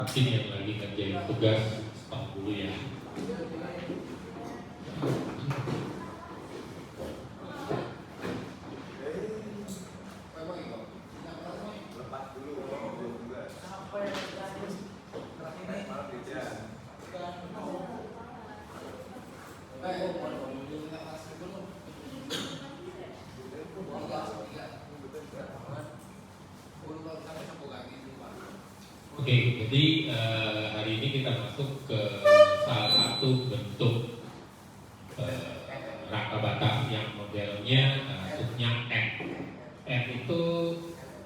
Hakim yang lagi ngerjain tugas stop dulu ya. Oke, jadi hari ini kita masuk ke salah satu bentuk rangka bata yang modelnya bentuknya N. N itu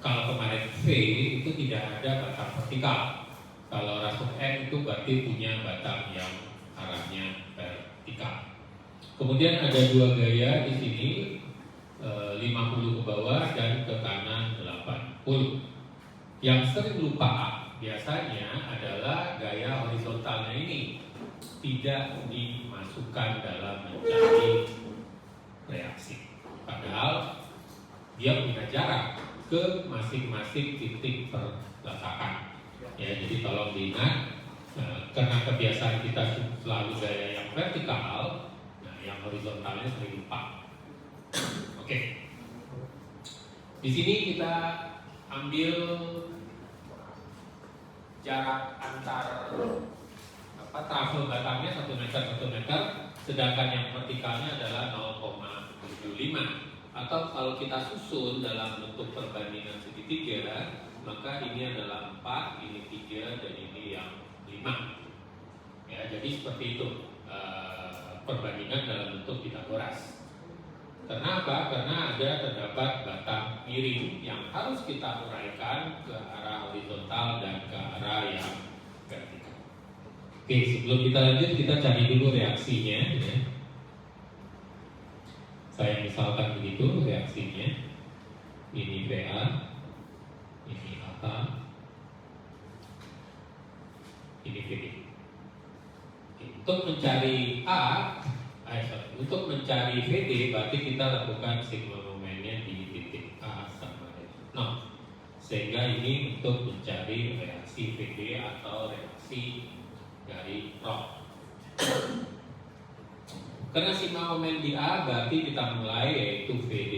kalau kemarin V itu tidak ada batang vertikal. Kalau rasuk N itu berarti punya batang yang arahnya vertikal. Kemudian ada dua gaya di sini, 50 ke bawah dan ke kanan 80. Yang sering lupa biasanya adalah gaya horizontalnya ini tidak dimasukkan dalam mencari reaksi. Padahal dia punya jarak ke masing-masing titik perletakkan. Ya, jadi tolong diingat, karena kebiasaan kita selalu gaya yang vertikal, nah yang horizontalnya sering lupa. Oke. Di sini kita ambil jarak antar trafel batangnya 1 meter, sedangkan yang vertikalnya adalah 0,75. Atau kalau kita susun dalam bentuk perbandingan segitiga, maka ini adalah 4, ini 3, dan ini yang 5. Ya, jadi seperti itu perbandingan dalam bentuk Pythagoras. Kenapa? Karena terdapat batang miring yang harus kita uraikan ke arah horizontal dan ke arah yang vertikal. Oke, sebelum kita lanjut, kita cari dulu reaksinya. Ya. Saya misalkan begitu reaksinya. Ini VA, ini AH, ini VD. Oke, untuk mencari untuk mencari VD berarti kita lakukan sigma momennya di titik A sama dengan 0. Sehingga ini untuk mencari reaksi VD atau reaksi dari rho. Karena sigma momen di A berarti kita mulai yaitu VD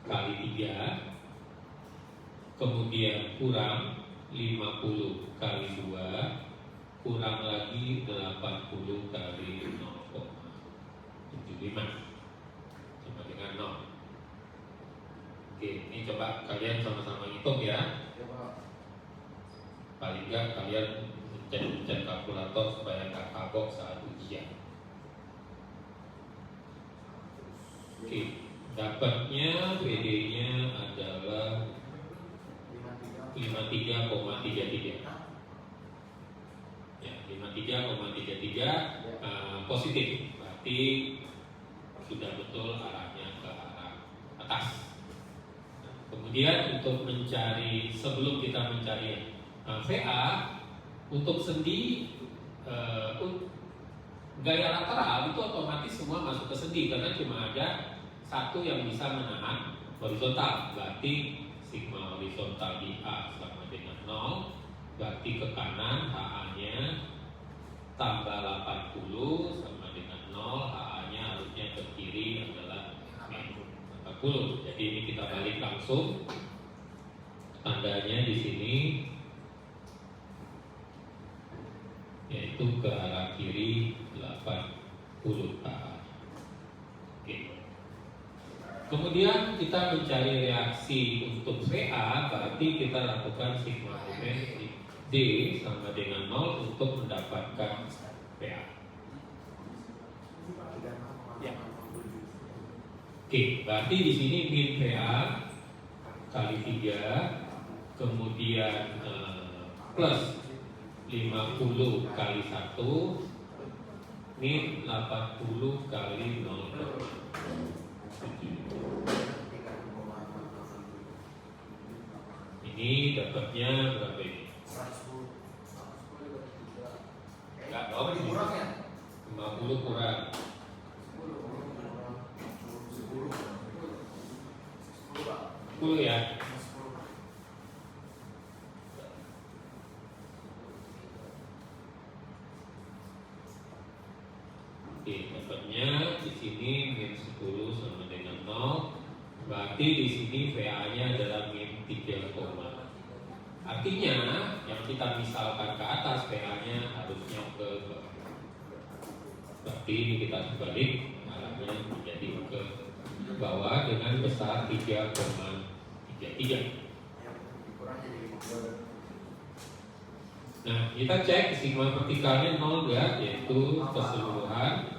kali 3, kemudian kurang 50 kali 2, kurang lagi 80 kali 0,75 sama dengan 0. Oke, ini coba kalian sama-sama hitung ya. Paling enggak kalian mencet kalkulator supaya nggak kabok saat ujian. Oke, dapatnya VD-nya adalah 53,33. Ya, 53,33 positif, berarti sudah betul arahnya ke arah atas. Kemudian untuk mencari, sebelum kita mencari VA, untuk sendi gaya lateral itu otomatis semua masuk ke sendi karena cuma ada satu yang bisa menahan horizontal, berarti sigma horizontal di A sama dengan 0, berarti ke kanan HA-nya tambah 80 sama dengan 0, HA-nya harusnya ke kiri adalah 40. Jadi ini kita balik langsung. Tandanya di sini yaitu ke arah kiri 80 HA. Oke. Kemudian kita mencari reaksi untuk VA, berarti kita lakukan sigma momen D sama dengan 0 untuk mendapatkan VA. Ya. Oke, berarti di sini min VA kali 3, kemudian plus 50 kali 1, min 80 kali 0. Ini dapatnya berapa ini? 110. Enggak dong, ini kurang ya? 50 kurang 10 ya? dapatnya di sini min 10 sama dengan 0. Berarti di sini VA-nya adalah min 3, artinya yang kita misalkan ke atas VA-nya harusnya ke bawah. Berarti ini kita sebalik, arahnya menjadi ke bawah dengan besar 3,33. Nah, kita cek sigma vertikalnya 0 enggak, yaitu keseluruhan.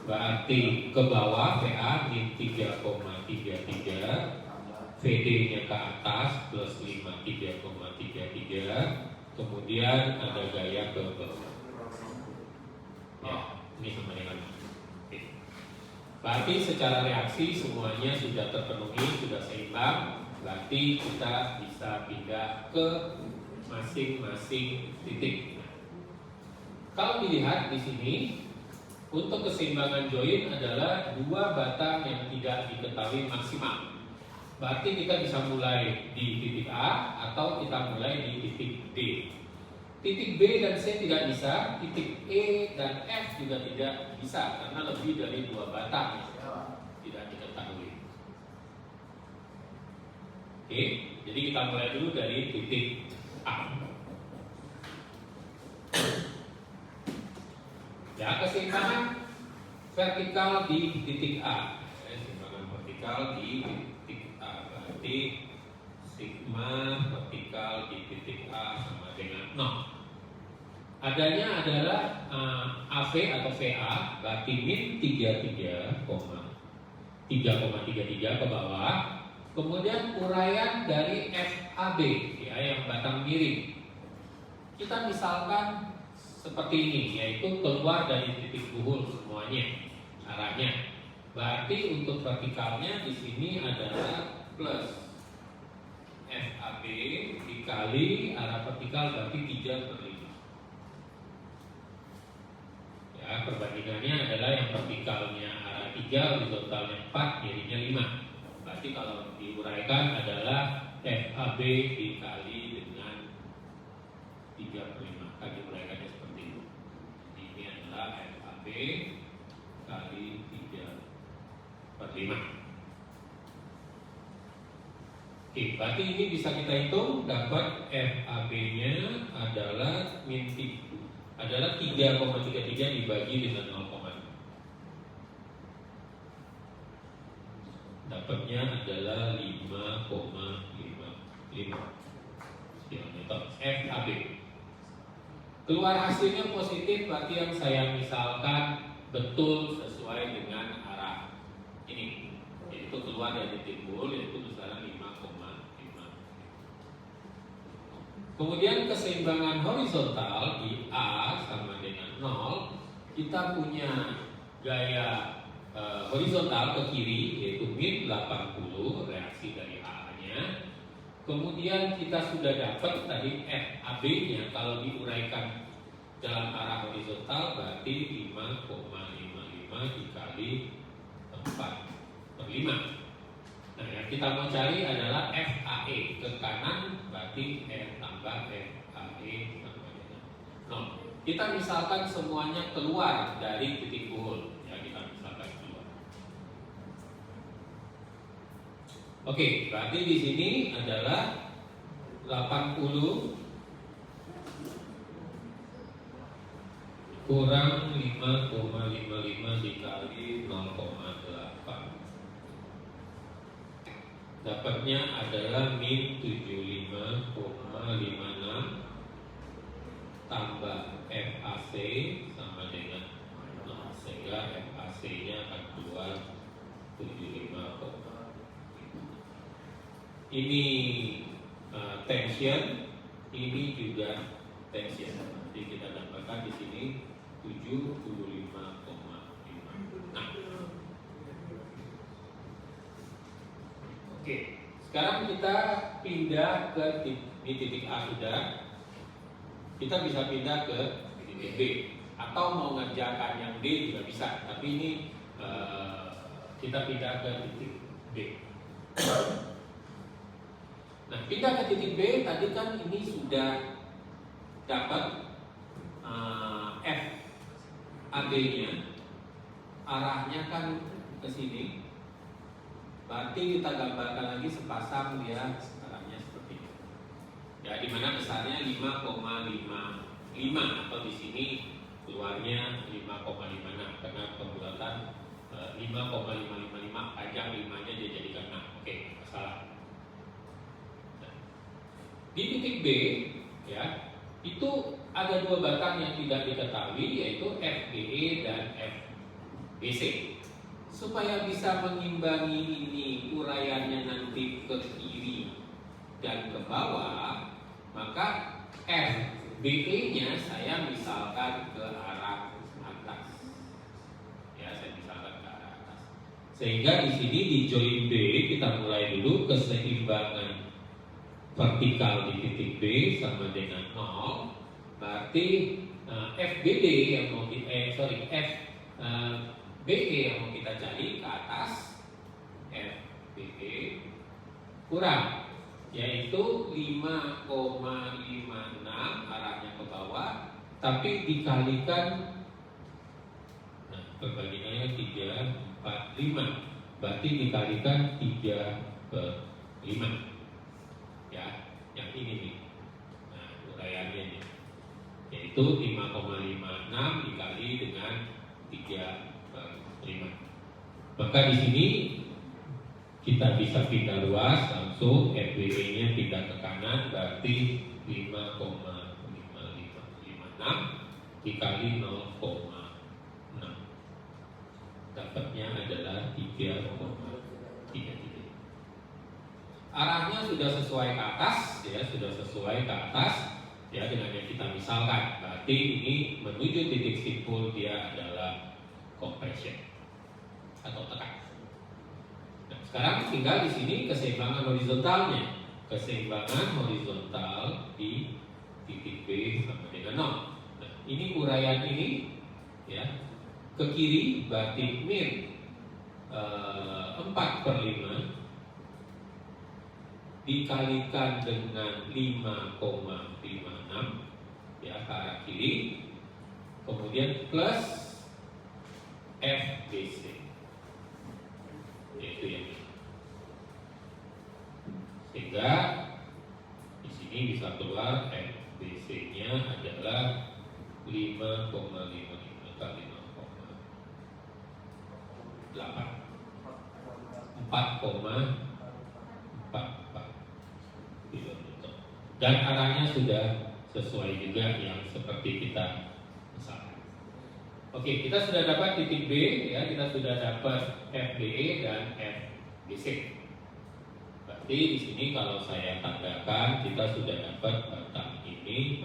Berarti ke bawah VA min 3,33, VD-nya ke atas plus 53,33, kemudian ada gaya ke bawah. Ya, ini sama dengan oke. Berarti secara reaksi semuanya sudah terpenuhi, sudah seimbang. Berarti kita bisa pindah ke masing-masing titik. Kalau dilihat di sini, untuk keseimbangan join adalah dua batang yang tidak diketahui maksimal. Berarti kita bisa mulai di titik A atau kita mulai di titik D. Titik B dan C tidak bisa, titik E dan F juga tidak bisa karena lebih dari dua batang tidak diketahui. Oke, jadi kita mulai dulu dari titik A. Ya, keseimbangan vertikal di titik A. Keseimbangan vertikal di titik A. Berarti sigma vertikal di titik A sama dengan 0. Adanya adalah AV atau VA, berarti min 3,33 ke bawah. Kemudian uraian dari FAB, ya, yang batang miring. Kita misalkan seperti ini, yaitu keluar dari titik buhul semuanya arahnya. Berarti untuk vertikalnya di sini adalah plus FAB dikali arah vertikal berarti 3/5. Ya, perbandingannya adalah yang vertikalnya arah 3, horizontalnya 4, miringnya 5. Berarti kalau diuraikan adalah FAB dikali dengan 3/5. Akan diuraikannya seperti itu. Ini adalah FAB kali 3/5. Oke, berarti ini bisa kita hitung, dapat FAB-nya adalah min 3,33 dibagi dengan 0,5. Dapatnya adalah 5,55 km FAB. Keluar hasilnya positif, berarti yang saya misalkan betul sesuai dengan arah ini, yaitu keluar dari titik buhul, yaitu besaran 5,5. Kemudian keseimbangan horizontal di A sama dengan 0, kita punya gaya horizontal ke kiri yaitu min 80, reaksi dari A-nya. Kemudian kita sudah dapat tadi FAB-nya kalau diuraikan dalam arah horizontal berarti 5,55 dikali 4/5. Nah, yang kita mau cari adalah FAE ke kanan, berarti F tambah FAE sama dengan 0. Kita misalkan semuanya keluar dari titik buhul, ya, kita misalkan keluar. Oke, berarti di sini adalah 80 kurang 5,55 dikali 0,8. Dapatnya adalah min 75,56 tambah FAC sama dengan 0, sehingga FAC-nya akan keluar 75,5. Ini tension, ini juga tension. Nanti kita dapatkan di sini 75,5. Nah, oke. Sekarang kita pindah ke titik A sudah. Kita bisa pindah ke titik B atau mau ngerjakan yang D juga bisa. Tapi ini kita pindah ke titik B. Nah, pindah ke titik B tadi kan ini sudah dapat FA AB-nya arahnya kan ke sini, berarti kita gambarkan lagi sepasang dia arahnya seperti ini. Ya, di mana besarnya 5,55 atau di sini keluarnya 5,56 karena pembuatan 5,555 panjang 5-nya dia jadikan 6. Oke, masalah. Nah, di titik B ya, itu ada dua batang yang tidak diketahui, yaitu FBE dan FBC. Supaya bisa mengimbangi ini uraiannya nanti ke kiri dan ke bawah, maka FBE-nya saya misalkan ke arah atas. Ya, saya misalkan ke arah atas. Sehingga di sini di join B kita mulai dulu keseimbangan vertikal di titik B sama dengan 0. Berarti FBD yang mau FBE yang mau kita cari ke atas, FBE kurang, yaitu 5,56 arahnya ke bawah, tapi dikalikan, nah perbandingannya 3,45, berarti dikalikan 3/5. Ya, yang ini nih. Nah, uraiannya nih. Yaitu 5,56 dikali dengan 3/5. Maka di sini kita bisa pindah ruas langsung, FBE-nya pindah ke kanan, berarti 5,5556 dikali 0,6. Dapatnya adalah 3,33. Arahnya sudah sesuai ke atas, ya, sudah sesuai ke atas, ya, dengan yang kita misalkan. Berarti ini menuju titik simpul dia adalah compression atau tekan. Nah, sekarang tinggal di sini keseimbangan horizontalnya, keseimbangan horizontal di titik B sama dengan 0. Nah, ini uraian ini, ya, ke kiri berarti min 4/5 dikalikan dengan 5,56 ya ke arah kiri, kemudian plus FBC, yaitu yang ini. Sehingga di sini bisa keluar FBC-nya adalah 5,55 kali 0,8, 4,44 kilometer. Dan arahnya sudah sesuai juga yang seperti kita misalkan. Oke, kita sudah dapat titik B, ya, kita sudah dapat FBE dan FBC. Berarti di sini kalau saya tandakan kita sudah dapat batang ini,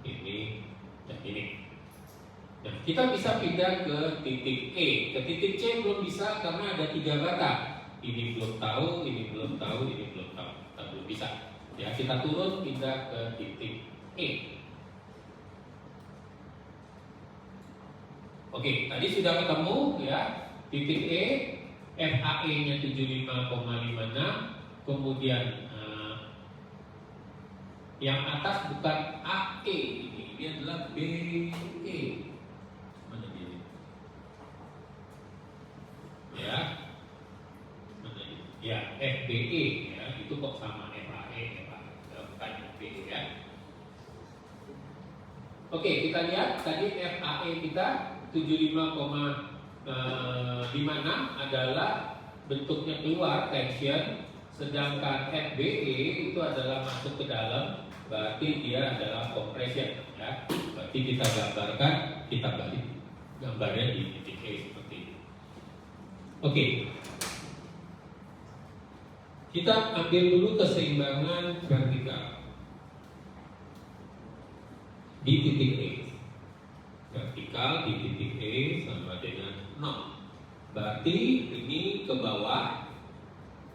ini, dan ini. Nah, kita bisa pindah ke titik E. Ke titik C belum bisa karena ada 3 batang. Ini belum tahu, ini belum tahu, ini belum tahu. Kita belum bisa. Ya, kita turun pindah ke titik E. Oke, tadi sudah ketemu, ya, titik E, FAE-nya 75,56, kemudian yang atas bukan AE ini adalah BE. Mana dia? Ya, mana dia? Ya, FBE, ya, itu kok sama FAE, bukan FBE, ya. Oke, kita lihat tadi FAE kita 75,56 adalah bentuknya keluar tension, sedangkan FBE itu adalah masuk ke dalam, berarti dia adalah compression, ya. Berarti kita gambarkan, kita balik gambarnya di titik E seperti ini. Oke, kita ambil dulu keseimbangan vertikal di titik E. Vertikal di titik E sama dengan 0. Berarti ini ke bawah,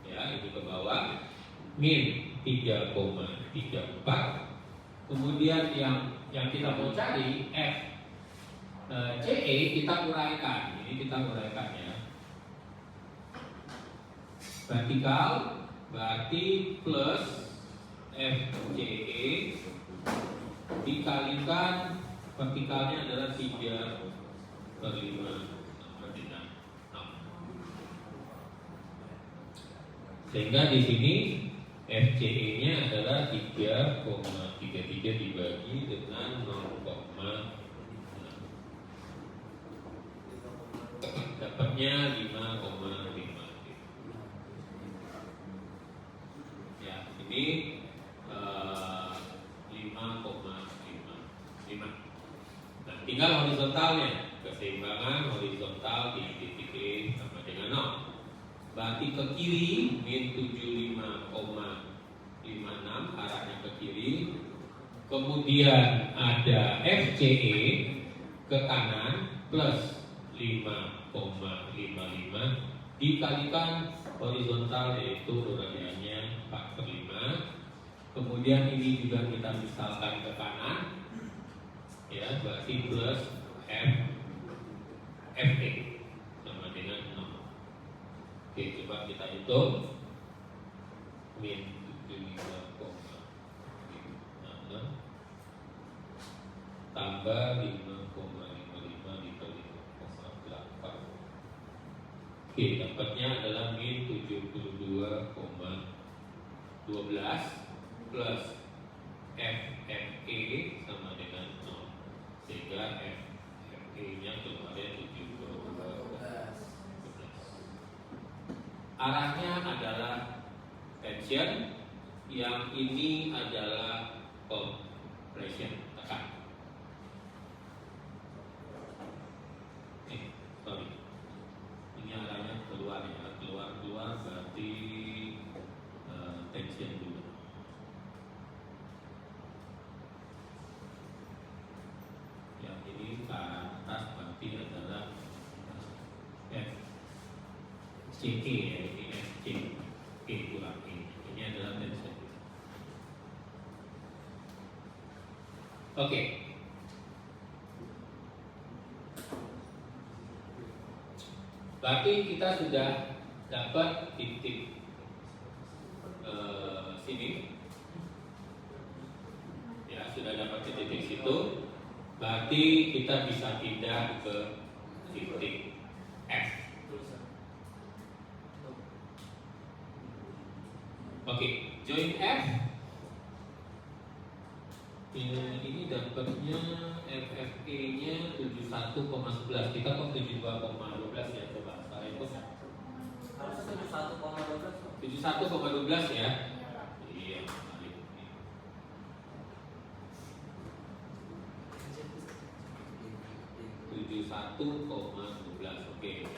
ya, ini ke bawah, min 3,34. Kemudian yang kita mau cari CE kita uraikan. Ini kita uraikan, ya. Vertikal berarti plus FCE dikalikan vertikalnya adalah 3/5 sama dengan 6. Sehingga di sini FCE-nya adalah 3,33 dibagi dengan 0,6. Dapatnya 5,5. Ya, ini 5,55. Nah, tinggal horizontalnya. Keseimbangan horizontal di titik E sama dengan 0. Berarti ke kiri min 75,56 arahnya ke kiri. Kemudian ada FCE ke kanan plus 5,55 dikalikan horizontal yaitu radiannya 4/5. Kemudian ini juga kita misalkan ke kanan, ya berarti plus FE sama dengan 0. Oke, coba kita hitung min 75,56 tambah 5,55 dikali 0,8. Oke, dapatnya adalah min 72,12 plus FFE sama dengan 0, sehingga FFE-nya keluarnya 72,12. Arahnya adalah tension, yang ini adalah compression, tekan. Sorry, ini arahnya keluar ya, keluar berarti tension dulu. Yang ini ke atas berarti adalah FCE ya, ini FCE kurang E. Ini adalah tension. Oke. Berarti kita sudah dapat titik sini, ya sudah dapat titik situ. Berarti kita bisa pindah ke titik F. Oke, join F. Ini dapatnya FFE-nya 71,11. Kita kok 72,12 ya, coba saya itu. Harus 71,12. 71,12 ya. Iya. 71,12. Oke.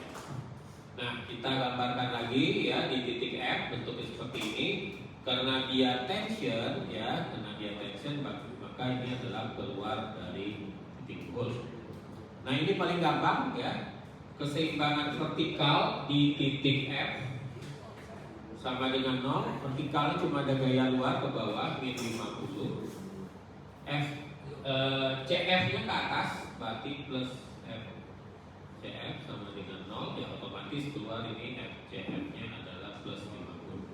Nah, kita gambarkan lagi ya di titik F, bentuknya seperti ini. Karena dia tension ya, karena dia tension maka ini adalah keluar dari titik goal. Nah, ini paling gampang ya. Keseimbangan vertikal di titik F sama dengan 0. Vertikalnya cuma ada gaya luar ke bawah min 50. CF-nya ke atas berarti plus FCF sama dengan 0, ya otomatis keluar ini FCF-nya adalah plus 50.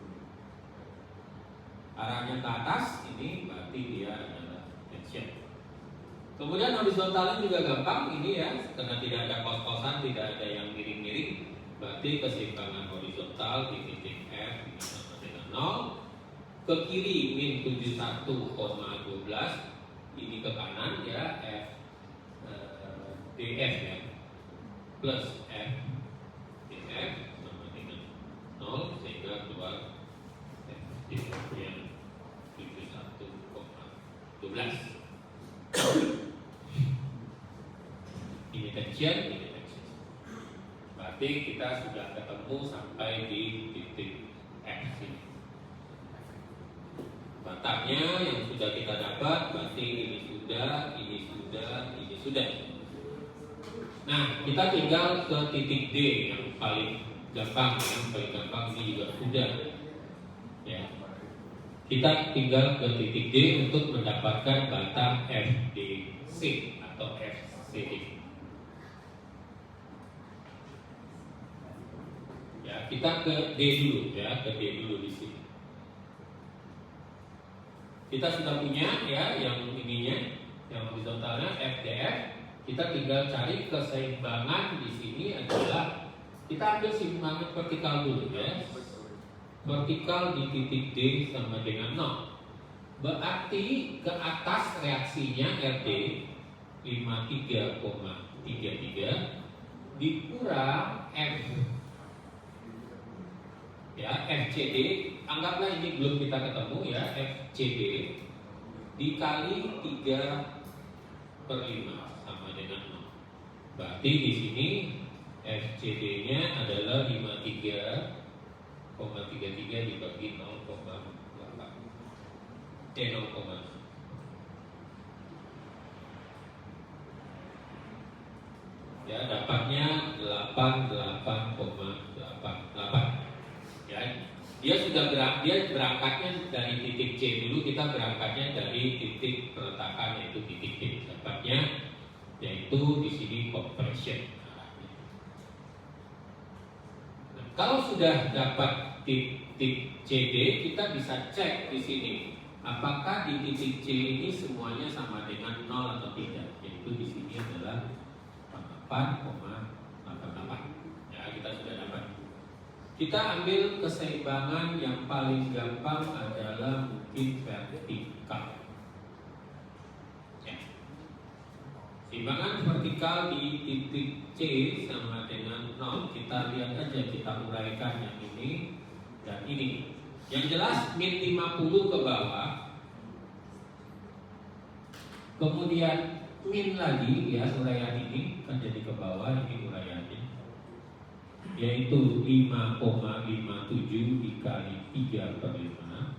Arahnya ke atas, ini berarti dia adalah tension. Kemudian horizontalnya juga gampang, ini ya, karena tidak ada kos-kosan, tidak ada yang miring-miring, berarti keseimbangan horizontal di titik F ini sama dengan 0. Ke kiri min 71,12, ini ke kanan ya, DF ya, plus F DF sama dengan 0, sehingga keluar DF-nya 71,12. Ini tension, ini tension. Berarti kita sudah ketemu sampai di titik F ini. Batangnya yang sudah kita dapat, berarti ini sudah, ini sudah, ini sudah. Nah, kita tinggal ke titik D yang paling gampang, ini juga sudah. Ya. Kita tinggal ke titik D untuk mendapatkan batang FDC atau FCD. Ya, kita ke D dulu ya, ke D dulu di sini. Kita sudah punya ya yang ininya, yang horizontalnya FDF kita tinggal cari keseimbangan di sini adalah kita ambil keseimbangan vertikal dulu ya. Vertikal di titik D sama dengan 0. Berarti ke atas reaksinya RD 53,33 dikurang F ya, FCD, anggaplah ini belum kita ketemu ya, FCD dikali 3/5 sama dengan 0. Berarti di sini FCD-nya adalah 53,33 dibagi 0,8. 0,6. Ya, dapatnya 88,88. Ya, dia berangkatnya dari titik C dulu, kita berangkatnya dari titik peletakan yaitu titik D. Dapatnya yaitu di sini compression. Nah, kalau sudah dapat titik CD, kita bisa cek di sini apakah di titik C ini semuanya sama dengan 0 atau tidak. Yaitu di sini adalah 8,88. Ya, kita sudah dapat. Kita ambil keseimbangan yang paling gampang adalah mungkin vertikal. Ya. Seimbangan vertikal di titik C sama dengan 0. Kita lihat aja, kita uraikan yang ini dan ini. Yang jelas min 50 ke bawah. Kemudian min lagi ya, uraian ini kan jadi ke bawah, ini uraiannya yaitu 5,57 dikali 3/5.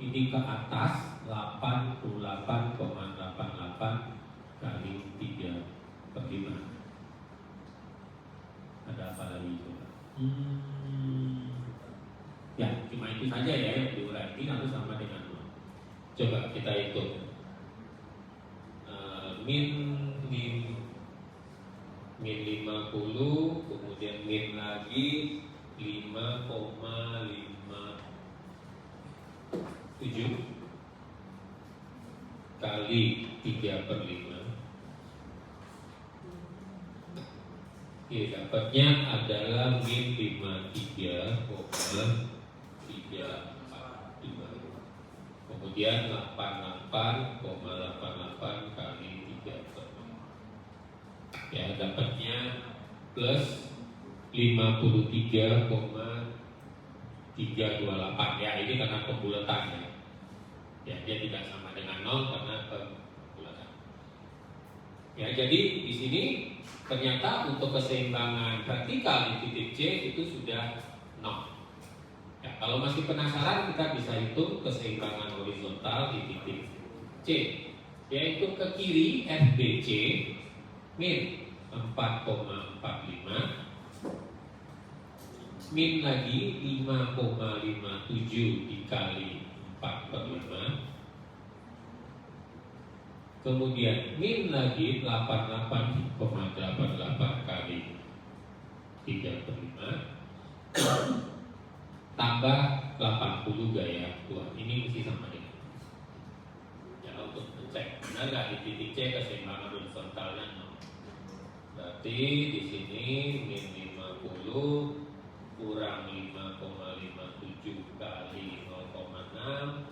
Ini ke atas 88,88 kali 3/5. Ada apa lagi coba? Ya, cuma itu saja ya yang diurai. Ini harus sama dengan 0. Coba kita hitung. Min 50, kemudian min lagi 5,57 kali 3/5. Oke, dapatnya adalah min 53,342. Kemudian 88,88 kali 3/5. Ya, dapatnya plus 53,328. Ya, ini karena pembulatan ya. Ya, dia tidak sama dengan 0 karena pembulatan. Ya, jadi di sini ternyata untuk keseimbangan vertikal di titik C itu sudah 0. Ya, kalau masih penasaran kita bisa hitung keseimbangan horizontal di titik C, yaitu ke kiri FBC min 4,45, min lagi 5,57 dikali 4/5, kemudian min lagi 88,88 kali 3/5 tambah 80 gaya tuan. Ini mesti sama dengan ya, untuk ngecek benar nggak di titik C keseimbangan horizontalnya 0. Berarti di sini min 50 kurang 5,57 kali 0,6,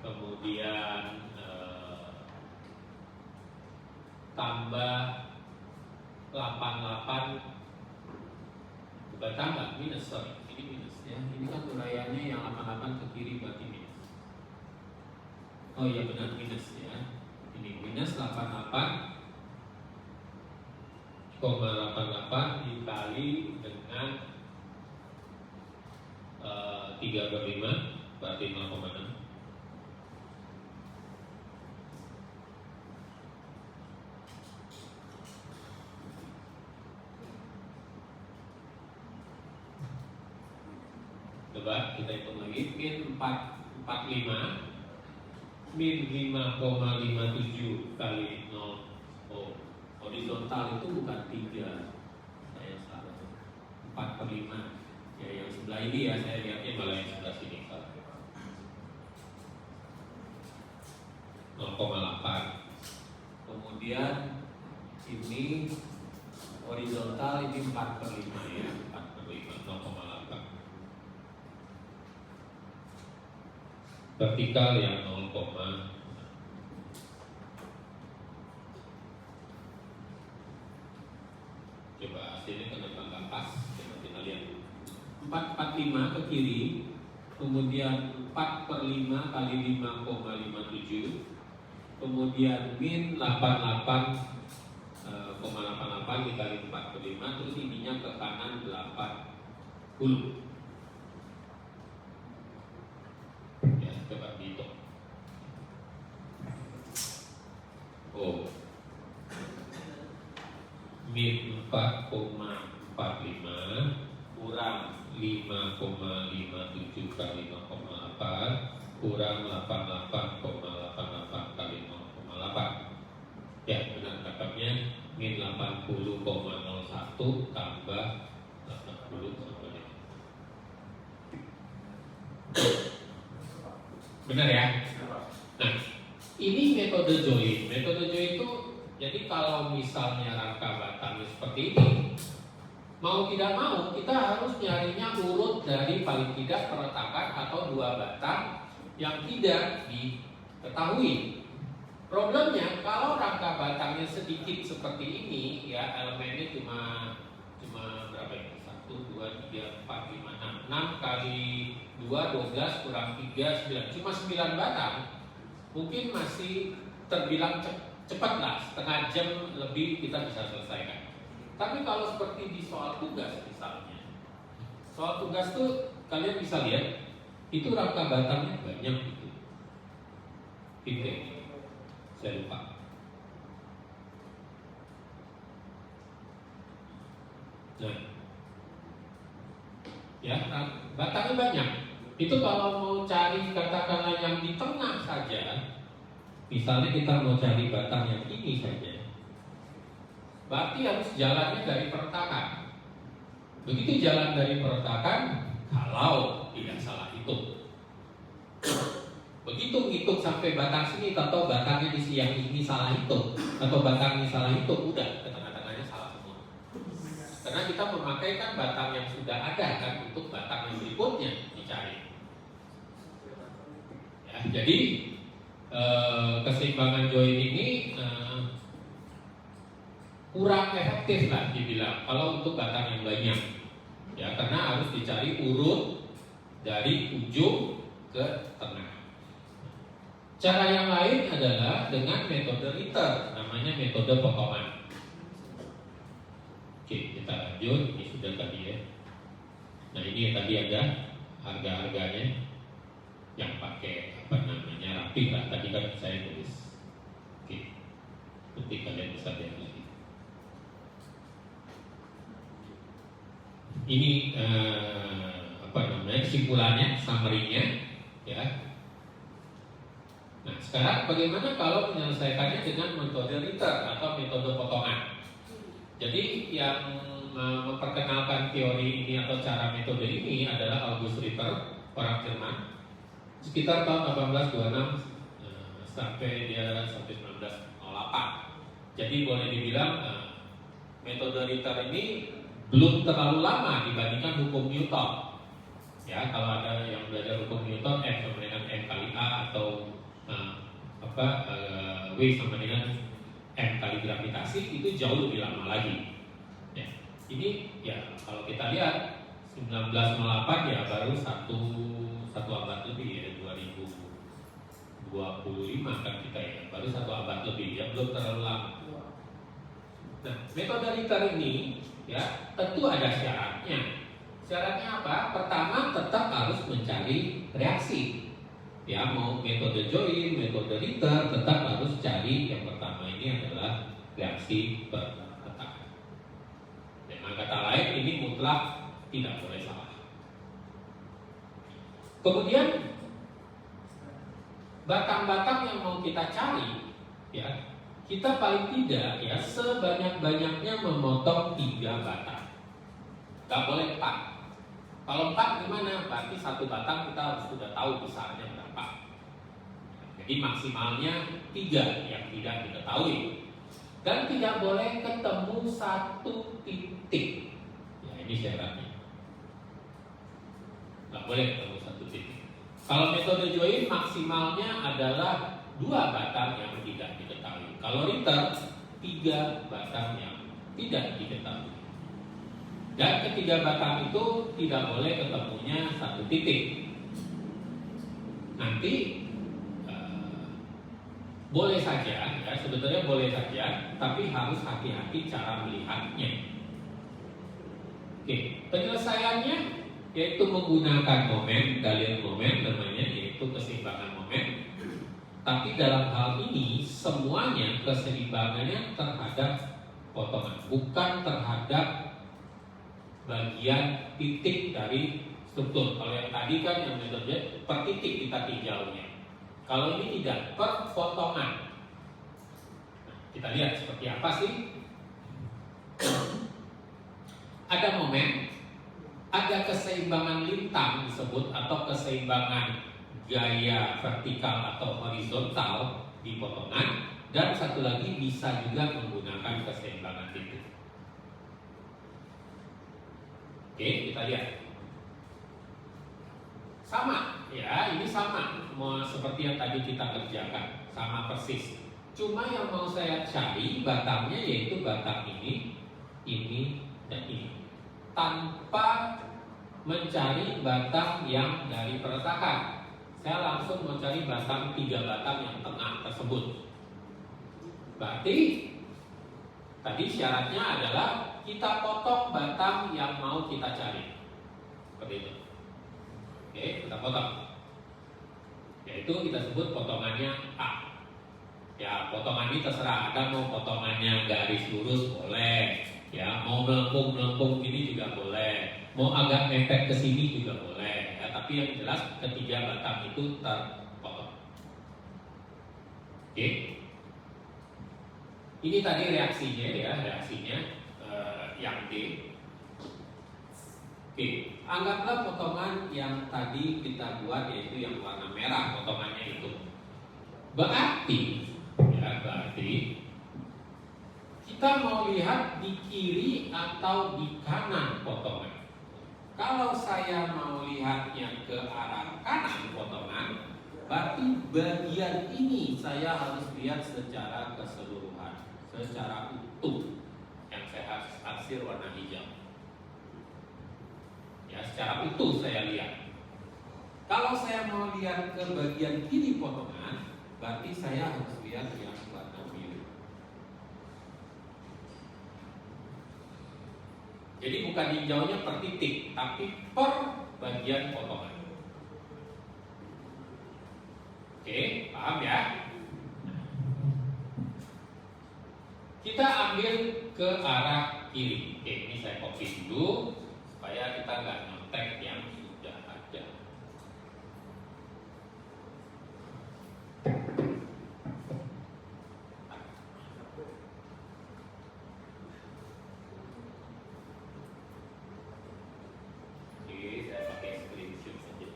kemudian tambah 88, bukan tambah, minus, sorry, ini minus ya. Ini kan uraiannya yang 88 ke kiri berarti minus. Oh iya benar, minus ya. Ini minus 88,88 dikali dengan 3/5 berarti 0,6. Coba kita hitung lagi, min 445 min 5,57 kali 0. Oh, horizontal itu bukan 3, saya salah, 4/5 ya, yang sebelah ini ya, saya lihatnya malah yang sebelah sini 0,8 Kemudian ini horizontal ini 4/5 ya, 4/5, 0,8. Vertikal yang 0, coba hasilnya kenapa nggak pas? Coba kita lihat. 4/45 ke kiri, kemudian 4/5 kali 5,57, kemudian min 88,88 dikali 4/5, terus ininya ke kanan 80. Ya, coba dihitung. Oh, min 4,45 kurang 5,57 kali 0,8 kurang 88,88 kali 0,8. Ya, benar dapatnya min 80,01 tambah 80 sama ini. Benar ya? Nah, ini metode join. Metode join itu jadi kalau misalnya rangka batangnya seperti ini, mau tidak mau kita harus nyarinya urut dari paling tidak peretakan atau dua batang yang tidak diketahui. Problemnya kalau rangka batangnya sedikit seperti ini, ya elemennya cuma berapa ini? 1, 2, 3, 4, 5, 6. 6 kali 2, 12 kurang 3, 9. Cuma 9 batang. Mungkin masih terbilang cepat lah, setengah jam lebih kita bisa selesaikan. Tapi kalau seperti di soal tugas misalnya, soal tugas tuh kalian bisa lihat itu rangka batangnya banyak gitu. Titik, saya lupa. Nah, ya batangnya banyak. Itu kalau mau cari katakanlah yang di tengah saja, misalnya kita mau cari batang yang ini saja, berarti harus jalannya dari peretakan. Begitu jalan dari peretakan, kalau tidak salah hitung. Begitu hitung sampai batang sini, atau batangnya di yang ini salah hitung, atau batangnya salah hitung, udah ke tengah-tengahnya salah semua. Karena kita memakai kan batang yang sudah ada kan untuk batang yang berikutnya dicari. Ya, jadi keseimbangan join ini kurang efektif lah dibilang kalau untuk batang yang banyak, ya karena harus dicari urut dari ujung ke tengah. Cara yang lain adalah dengan metode Ritter, namanya metode potongan. Oke, kita lanjut. Ini sudah tadi ya. Nah ini yang tadi ada harga-harganya yang pakai apa namanya rapi lah. Tadi kan saya tulis. Oke, nanti kalian bisa lihat lagi. Ini apa namanya kesimpulannya, summary-nya, ya. Nah, sekarang bagaimana kalau menyelesaikannya dengan metode Ritter atau metode potongan? Jadi yang memperkenalkan teori ini atau cara metode ini adalah August Ritter, orang Jerman, sekitar tahun 1826 sampai 1908. Jadi boleh dibilang metode Ritter ini belum terlalu lama dibandingkan hukum Newton. Ya, kalau ada yang belajar hukum Newton, F sama dengan M kali A atau W sama dengan M kali gravitasi, itu jauh lebih lama lagi. Ya, ini ya kalau kita lihat 1908 ya baru satu abad lebih ya, 2025 kan kita ya, baru 1 abad lebih ya, belum terlalu lama. Nah, metode Ritter ini ya tentu ada syaratnya. Syaratnya apa? Pertama tetap harus mencari reaksi. Ya, mau metode join, metode Ritter, tetap harus cari yang pertama ini adalah reaksi peretakan. Dengan kata lain ini mutlak tidak boleh salah. Kemudian batang-batang yang mau kita cari, ya kita paling tidak ya sebanyak-banyaknya memotong 3 batang. Gak boleh 4. Kalau 4 gimana? Berarti 1 batang kita harus sudah tahu besarnya berapa. Jadi maksimalnya 3 yang tidak diketahui. dan tidak boleh ketemu satu titik. Ya, ini syaratnya. Nggak boleh ketemu satu titik. Kalau metode join maksimalnya adalah 2 batang yang tidak diketahui. Kalau Ritter 3 batang yang tidak diketahui. Dan ketiga batang itu tidak boleh ketemunya satu titik. Nanti boleh saja, ya sebetulnya boleh saja, tapi harus hati-hati cara melihatnya. Oke, penyelesaiannya yaitu menggunakan momen, Galilean momen namanya, yaitu keseimbangan momen. Tapi dalam hal ini semuanya keseimbangannya terhadap potongan, bukan terhadap bagian titik dari struktur. Kalau yang tadi kan yang metode per titik kita tinjaunya. Kalau ini tidak, per potongan. Nah, kita lihat seperti apa sih? Ada momen, ada keseimbangan lintang disebut atau keseimbangan gaya vertikal atau horizontal di potongan, dan satu lagi bisa juga menggunakan keseimbangan titik. Oke, kita lihat. Sama, ya ini sama, seperti yang tadi kita kerjakan, sama persis. Cuma yang mau saya cari batangnya yaitu batang ini, dan ini. Tanpa mencari batang yang dari peretakan, saya langsung mencari batang 3 batang yang tengah tersebut. Berarti tadi syaratnya adalah kita potong batang yang mau kita cari, seperti itu. Oke, kita potong. Yaitu kita sebut potongannya A. Ya, potongan ini terserah. Ada mau potongannya garis lurus boleh, ya mau melengkung ini juga boleh, mau agak mepet ke sini juga boleh. Ya, tapi yang jelas ketiga batang itu terpotong. Oke. Ini tadi reaksinya ya, yang D. Oke, anggaplah potongan yang tadi kita buat yaitu yang warna merah potongannya itu. Berarti kita mau lihat di kiri atau di kanan potongan. Kalau saya mau lihatnya ke arah kanan potongan, berarti bagian ini saya harus lihat secara keseluruhan, secara utuh, yang saya harus arsir warna hijau. Ya, secara utuh saya lihat. Kalau saya mau lihat ke bagian kiri potongan, berarti saya harus lihat yang warna biru. Jadi bukan hijaunya per titik, tapi per bagian potongan. Oke, paham ya? Kita ambil ke arah kiri. Oke, ini saya copy dulu supaya kita nggak nyontek yang sudah ada. Oke, saya pakai screenshot saja.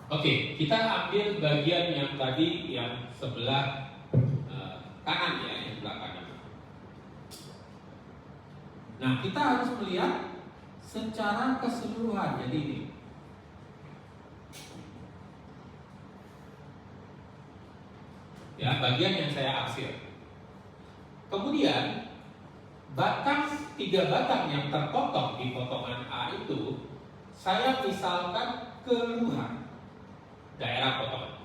Oke, kita ambil bagian yang tadi yang sebelah kanan ya, yang sebelah kanan. Nah, kita harus melihat secara keseluruhan. Jadi ini. Ya, bagian yang saya arsir. Kemudian batang 3 batang yang terpotong di potongan A itu saya misalkan keluar daerah potongan.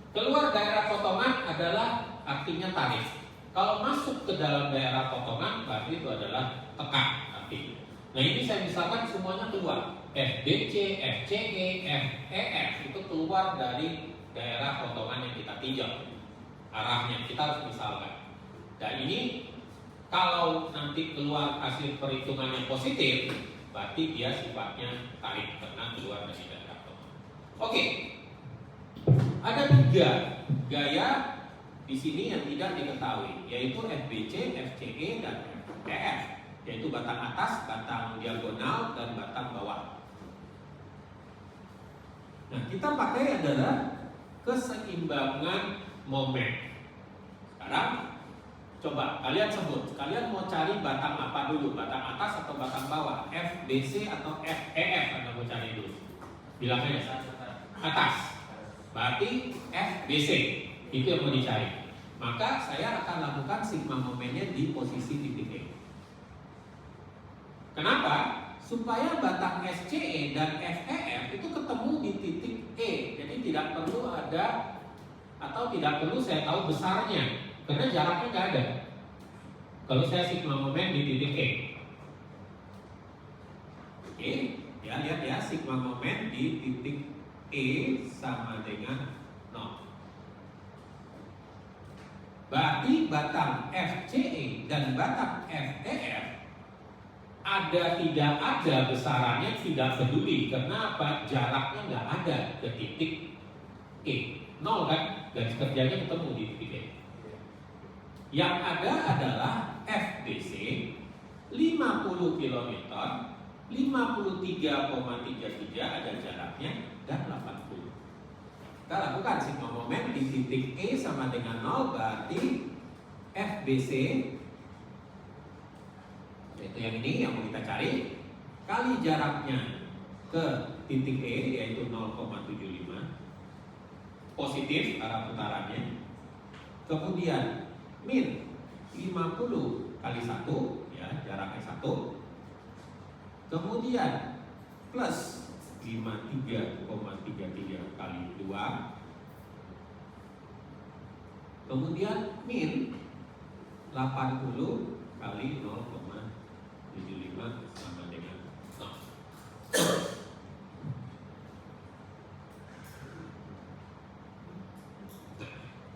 Keluar daerah potongan adalah artinya tarik. Kalau masuk ke dalam daerah potongan berarti itu adalah tekan artinya. Nah, ini saya misalkan semuanya keluar. FBC, FCE, FEF itu keluar dari daerah potongan yang kita tinjau. Arahnya kita harus misalkan. Dan ini Kalau nanti keluar hasil perhitungannya positif, berarti dia sifatnya tarik karena keluar dari data. Oke, ada 3 gaya di sini yang tidak diketahui, yaitu FBC, FCE, dan FEF, yaitu batang atas, batang diagonal, dan batang bawah. Nah, kita pakai adalah keseimbangan momen. Sekarang coba kalian sebut, kalian mau cari batang apa dulu? Batang atas atau batang bawah? FBC atau FEF Anda mau cari dulu? Bilangnya atas. Berarti FBC itu yang mau dicari. Maka saya akan lakukan sigma momennya di posisi titik E. Kenapa? Supaya batang SCE dan FEF itu ketemu di titik E. Jadi tidak perlu ada atau tidak perlu saya tahu besarnya. Karena jaraknya nggak ada. Kalau saya sigma momen di titik E, oke, ya lihat ya, sigma momen di titik E sama dengan 0. Berarti batang FCE dan batang FEF ada tidak ada besarannya tidak peduli. Karena apa? Jaraknya nggak ada ke titik E, 0 kan? Garis kerjanya ketemu di titik E. Yang ada adalah FBC 50 km, 53,33 ada jaraknya, dan 80. Kita lakukan sigma momen di titik E sama dengan 0, berarti FBC, yaitu yang ini yang mau kita cari, kali jaraknya ke titik E yaitu 0,75, positif arah putarannya, kemudian min 50 kali 1, ya jaraknya 1, kemudian plus 53,33 kali 2, kemudian min 80 kali 0,75 sama dengan 0.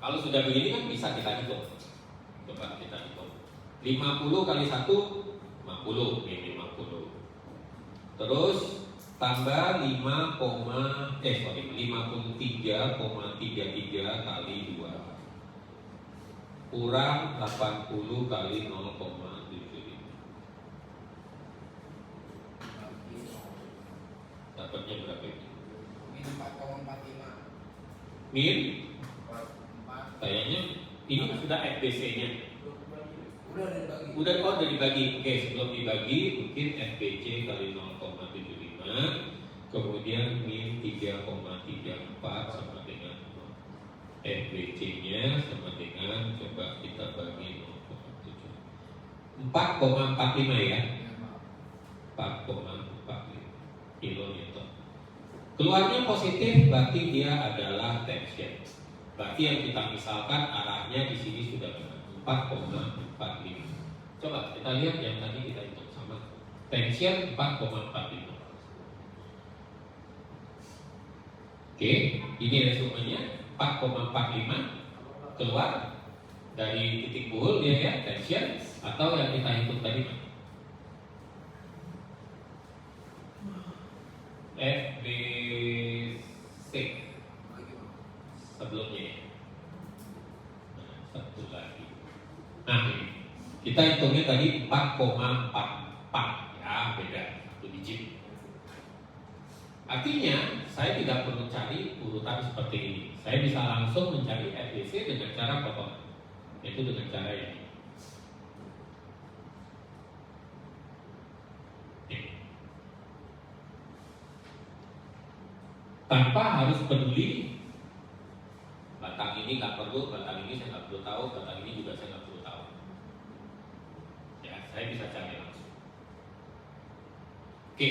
Kalau sudah begini kan bisa kita hitung. Coba kita hitung. 50 kali 1 50, min 50. Terus tambah 53,33 kali 2 kurang 80 kali 0,75. Dapatnya berapa ini? Min 4,45. Min 4. kayaknya ini sudah FBC-nya. Udah Udah dibagi. Oke, sebelum dibagi mungkin FBC kali 0,75, kemudian min 3,34 sama dengan FBC-nya sama dengan, coba kita bagi 0,7, 4,45 ya. 4,45 kilonewton. Keluarnya positif berarti dia adalah tension. Berarti yang kita misalkan arahnya di sini sudah benar, 4,45. Coba kita lihat yang tadi kita hitung sama. Tension 4,45. Oke, ini resumenya 4,45 keluar dari titik buhul dia ya, tension, atau yang kita hitung tadi FBC sebelumnya ya. Satu lagi. Nah ini kita hitungnya tadi 4,44 ya, beda 1 digit. Artinya saya tidak perlu cari urutan seperti ini. Saya bisa langsung mencari FBC dengan cara potongan, yaitu dengan cara ini. Tanpa harus peduli batang ini nggak perlu, batang ini saya nggak perlu tahu, batang ini juga saya nggak perlu tahu. Ya, saya bisa cari langsung. Oke,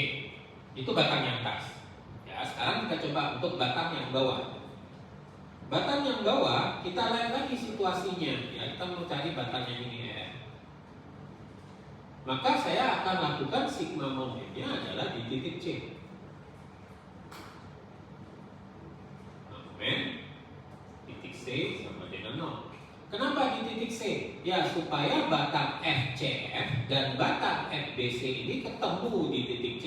itu batang yang atas. Ya, sekarang kita coba untuk batang yang bawah. Batang yang bawah kita lihat lagi situasinya. Ya, kita mau cari batang yang ini ya. Maka saya akan lakukan sigma momennya adalah di titik C. Momen titik C sama dengan 0. Kenapa di titik C? C. Ya, supaya batang FCF dan batang FBC ini ketemu di titik C.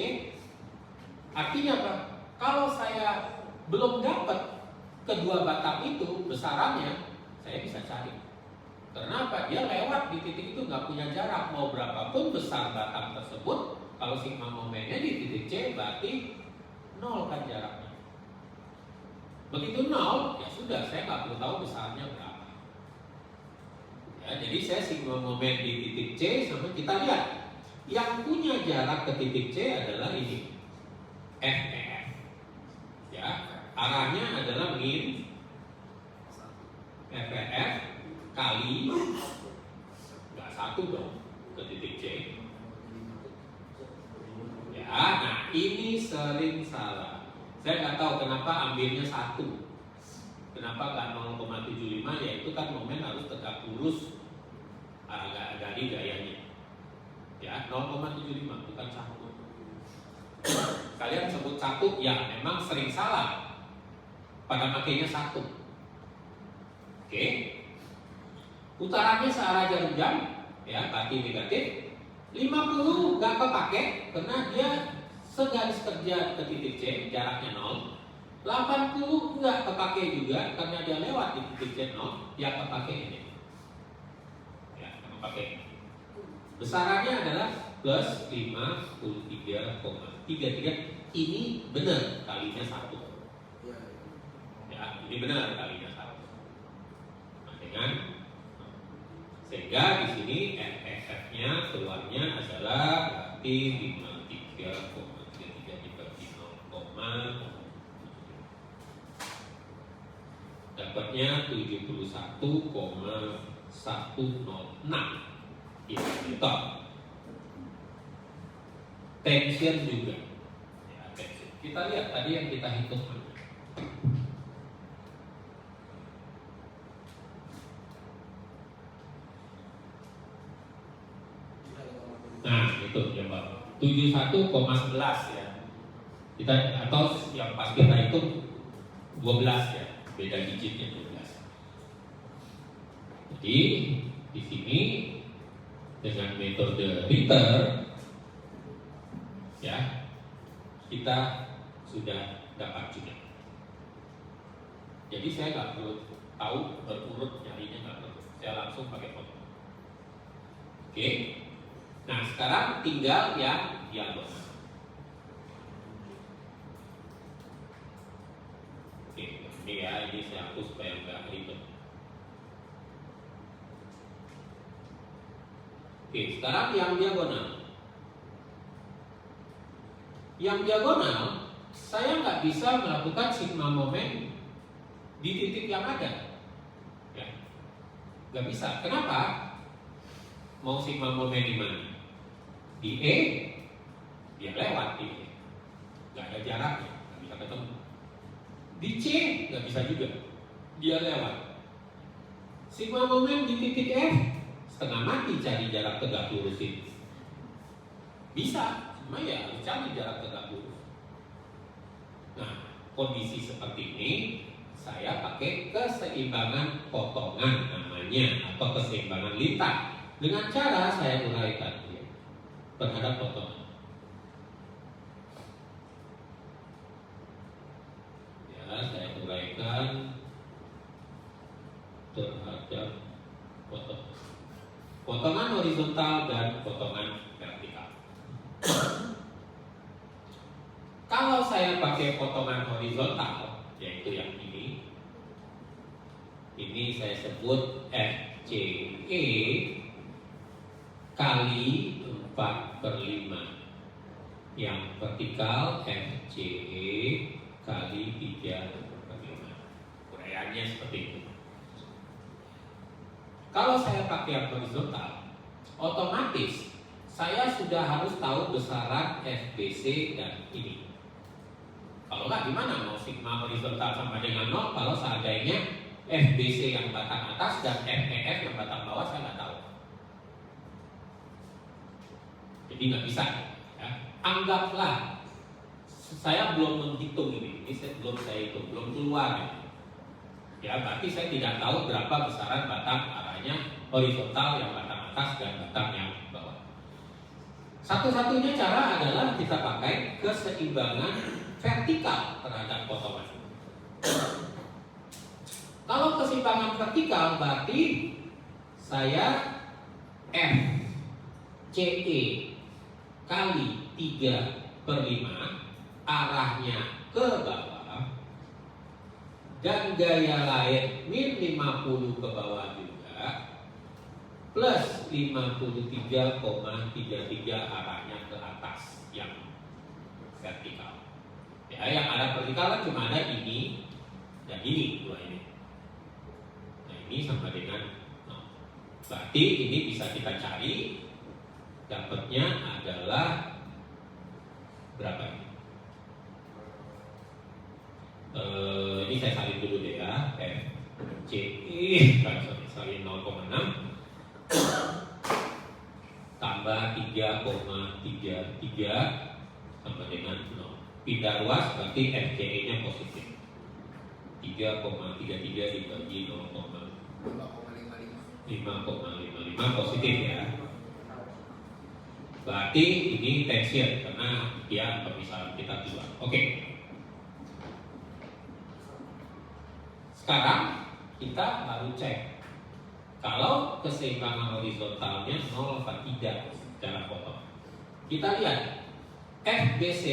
Artinya apa? Kalau saya belum dapat kedua batang itu besarannya, saya bisa cari. Karena apa? Dia lewat di titik itu nggak punya jarak. Mau berapapun besar batang tersebut, kalau sigma momennya di titik C berarti 0 kan jaraknya. Begitu 0, ya sudah, saya nggak perlu tahu besarnya berapa. Ya, jadi saya sigma momen di titik C sama kita lihat. Yang punya jarak ke titik C adalah ini, FEF. Ya, arahnya adalah min FEF kali nggak 1 dong ke titik C. Ya, nah ini sering salah. Saya nggak tahu kenapa ambilnya 1. Kenapa nggak 0,75? Ya itu kan momen harus tegak lurus dari gayanya. Ya, 0,75 bukan 1. Kalian sebut 1, ya memang sering salah pada makainya 1. Oke. Putarannya searah jarum jam, ya berarti negatif. 50 nggak kepake karena dia segaris kerja ke titik C, jaraknya 0. 80 nggak kepake juga karena dia lewat di titik C 0, ya kepake ini. Ya, kepake. Besarannya adalah plus 53,33. Ini benar kalinya 1. Ya, ini benar kalinya 1. Nah, dengan sehingga di sini FF-nya keluarnya adalah berarti 53,33 dibagi 0, dapatnya 71,106 meter. Tension juga. Ya, tension. Kita lihat tadi yang kita hitung. Nah, itu ya Pak. 71,11 ya. Kita atau yang pas kita hitung 12 ya. Beda digitnya 12. Jadi di sini dengan metode Ritter ya kita sudah dapat juga. Jadi saya nggak perlu tahu berurut nyarinya, nggak perlu. Saya langsung pakai foto. Oke. Nah sekarang tinggal yang diagonal. Oke, ini ya, ini saya hapus supaya nggak ribet. Oke, sekarang yang diagonal. Yang diagonal, saya nggak bisa melakukan sigma momen di titik yang ada. Ya, nggak bisa. Kenapa? Mau sigma momen di mana? Di E, dia lewat di E, nggak ada jaraknya, nggak bisa ketemu. Di C nggak bisa juga, dia lewat. Sigma momen di titik F setengah mati cari jarak tegak lurus ini. Bisa, cuma ya harus cari jarak tegak lurus. Nah, kondisi seperti ini saya pakai keseimbangan potongan namanya atau keseimbangan lintang dengan cara saya uraikan dia terhadap potongan. Saya uraikan terhadap potongan horizontal dan potongan vertikal. Kalau saya pakai potongan horizontal, yaitu yang ini saya sebut FCE kali 4/5. Yang vertikal FCE kali 3/5. Uraiannya seperti itu. Kalau saya pakai yang horizontal, otomatis saya sudah harus tahu besaran FBC dan ini. Kalau nggak gimana mau sigma horizontal sama dengan 0 kalau seandainya FBC yang batang atas dan FEF yang batang bawah saya nggak tahu. Jadi nggak bisa. Ya. Anggaplah saya belum menghitung ini belum saya hitung, belum keluar. Ya, berarti saya tidak tahu berapa besaran batang arahnya horizontal yang batang atas dan batang yang bawah. Satu-satunya cara adalah kita pakai keseimbangan vertikal terhadap potongan. Kalau keseimbangan vertikal berarti saya FCE kali 3/5 arahnya ke bawah dan gaya lain min 50 ke bawah juga plus 53,33 arahnya ke atas yang vertikal. Ya, yang ada vertikal kan cuma ada ini dan ini, dua ini. Nah, ini sama dengan 0. Berarti ini bisa kita cari, dapatnya adalah berapa ini? Ini saya salin dulu deh ya. FCE salin 0,6 tambah 3,33 sama dengan 0. Pindah ruas berarti FCE nya positif. 3,33 dibagi 5,55 positif ya. Berarti ini tension karena dia pemisahan kita keluar. Oke. Sekarang kita baru cek kalau keseimbangan horizontalnya 0 atau tidak secara potong. Kita lihat FBC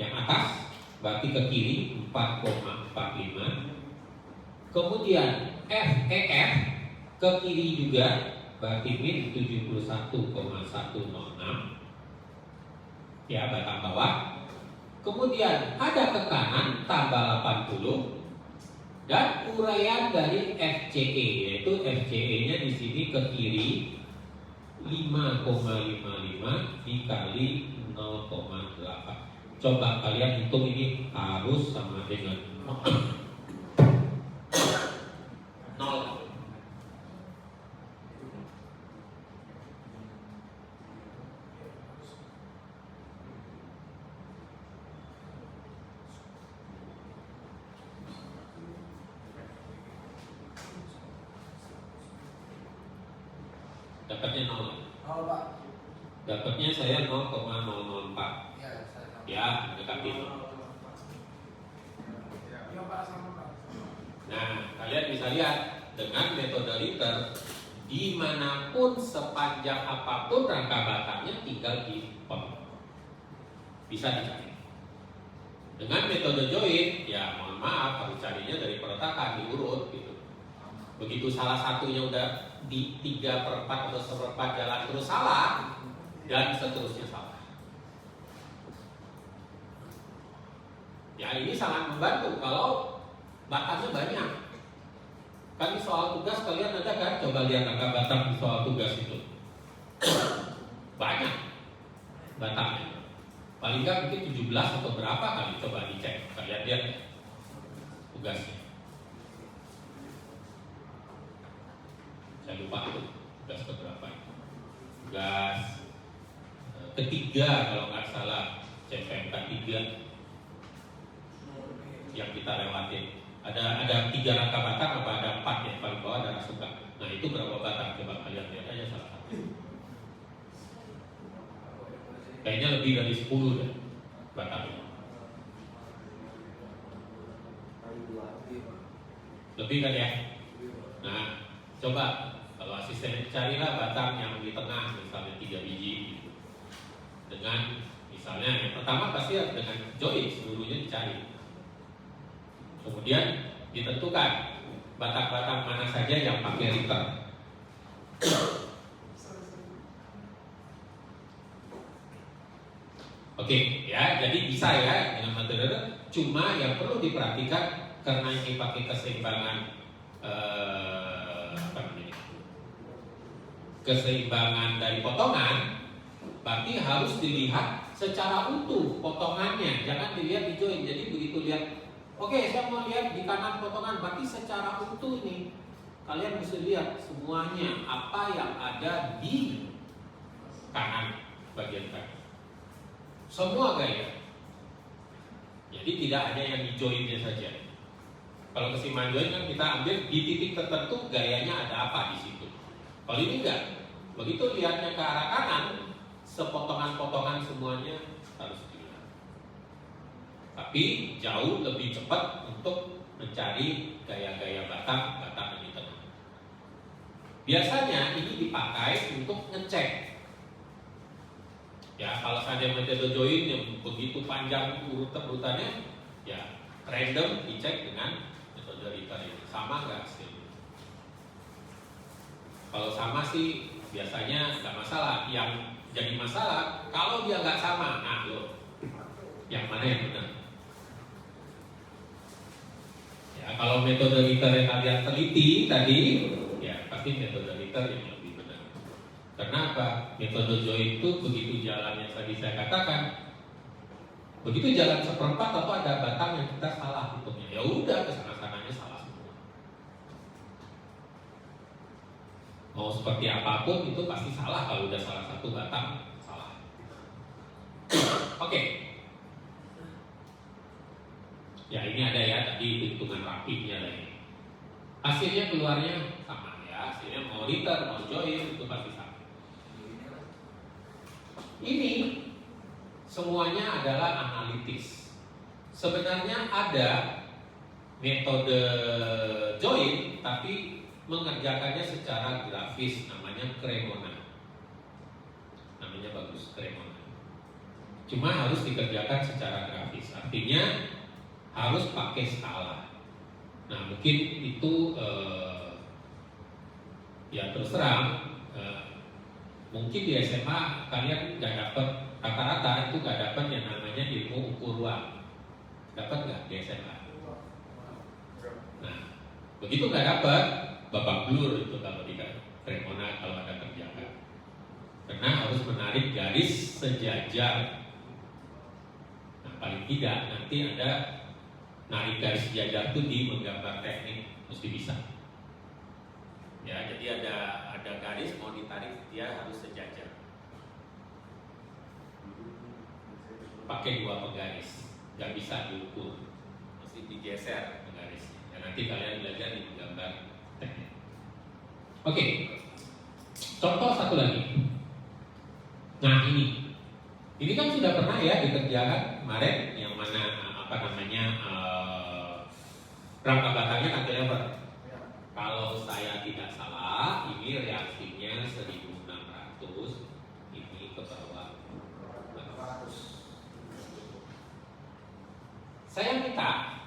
yang atas berarti ke kiri 4,45. Kemudian FEF ke kiri juga berarti min 71,106 ya batang bawah. Kemudian ada ke kanan tambah 80 dan uraian dari FCE yaitu FCE nya di sini ke kiri 5,55 dikali 0,8. Coba kalian hitung ini harus sama dengan 0. Dapatnya 0. Oh, Pak. Dapatnya saya 0,004. Iya, saya tahu. Ya, mendekati 0. Iya, Pak, sama, Pak. Nah, kalian bisa lihat dengan metode Ritter dimanapun sepanjang apapun rangka batangnya tinggal dipotong. Bisa dicari. Dengan metode join, ya mohon maaf harus carinya dari perletakan diurut gitu. Begitu salah satunya udah di 3/4 atau 1/4 jalan terus salah dan seterusnya salah. Ya ini sangat membantu kalau batangnya banyak. Kan di soal tugas kalian ada kan? Coba lihat angka batang di soal tugas itu. Banyak batangnya. Paling nggak mungkin 17 atau berapa kali, coba dicek. Kalian lihat tugasnya. Saya lupa itu tugas keberapa itu. Tugas ketiga kalau nggak salah, CPMK 3 yang kita lewatin. Ada 3 rangka batang apa ada 4 ya, paling bawah ada rasukan. Nah itu berapa batang? Coba kalian lihat aja salah satu. Kayaknya lebih dari 10 deh batangnya. Lebih kan ya? Nah coba kalau asisten carilah batang yang di tengah misalnya 3 biji gitu. Dengan misalnya yang pertama pasti dengan join seluruhnya dicari. Kemudian ditentukan batang-batang mana saja yang pakai Ritter. Oke, ya, jadi bisa ya dengan metode. Cuma yang perlu diperhatikan karena ini pakai keseimbangan keseimbangan dari potongan, berarti harus dilihat secara utuh potongannya, jangan dilihat di join. Jadi begitu lihat, oke, saya mau lihat di kanan potongan, berarti secara utuh ini kalian mesti lihat semuanya apa yang ada di kanan bagian kanan. Semua gaya. Jadi tidak hanya yang di joinnya saja. Kalau keseimbangan join kan kita ambil di titik tertentu gayanya ada apa di situ. Kalau ini enggak. Begitu lihatnya ke arah kanan, sepotongan-potongan semuanya harus dilihat. Tapi jauh lebih cepat untuk mencari gaya-gaya batang yang di tengah. Biasanya ini dipakai untuk ngecek. Ya, kalau saja metode join yang begitu panjang urutannya, ya random dicek dengan metode Ritter ini. Sama nggak hasilnya? Kalau sama sih biasanya nggak masalah. Yang jadi masalah kalau dia nggak sama. Nah, loh, yang mana yang benar? Ya, kalau metode Ritter yang kalian teliti tadi, ya pasti metode Ritter yang lebih benar. Karena apa? Metode join itu begitu jalan yang tadi saya katakan, begitu jalan seperempat atau ada batang yang kita salah hitungnya, ya udah kesana-sananya salah semua. Mau seperti apapun itu pasti salah kalau udah salah satu batang salah. Oke. Ya ini ada ya tadi hitungan rapihnya lagi. Hasilnya keluarnya sama ya. Hasilnya mau Ritter mau join itu pasti sama. Ini semuanya adalah analitis. Sebenarnya ada metode join tapi mengerjakannya secara grafis, namanya Cremona. Namanya bagus, Cremona. Cuma harus dikerjakan secara grafis. Artinya harus pakai skala. Nah mungkin itu ya terus terang mungkin di SMA kalian nggak dapat rata-rata itu nggak dapat yang namanya ilmu ukur ruang. Dapat nggak di SMA? Nah begitu nggak dapat, babak belur itu kalau tidak Cremona kalau ada kerjakan. Karena harus menarik garis sejajar. Nah paling tidak nanti ada narik garis sejajar itu di menggambar teknik mesti bisa. Ya, jadi ada garis mau ditarik dia harus sejajar. Pakai dua penggaris, nggak bisa diukur, mesti digeser penggarisnya. Ya, nanti kalian belajar di menggambar teknik. Oke, contoh satu lagi. Nah ini kan sudah pernah ya dikerjakan kemarin, yang mana rangka batangnya tampilnya apa? Kalau saya tidak salah, ini reaksinya 1600, ini ke bawah 800. Saya minta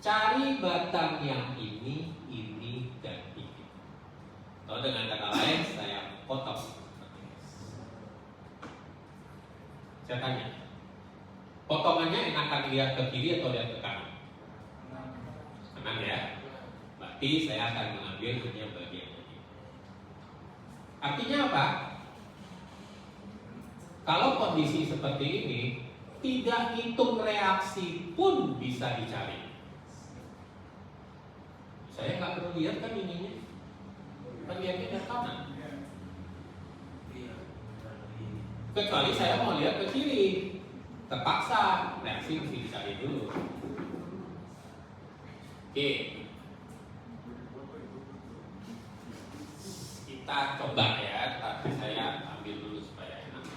cari batang yang ini, dan ini. Atau dengan kata lain, saya potong. Saya tanya, potongannya enakan lihat ke kiri atau lihat ke kanan? Kanan ya. Berarti saya akan mengambil hanya bagian ini. Artinya apa? Kalau kondisi seperti ini, tidak hitung reaksi pun bisa dicari. Saya nggak perlu lihat kan ininya, kan lihatnya ke kanan. Kecuali saya mau lihat ke kiri, terpaksa reaksi mesti dicari dulu. Oke. Kita coba ya, tapi saya ambil dulu supaya enak.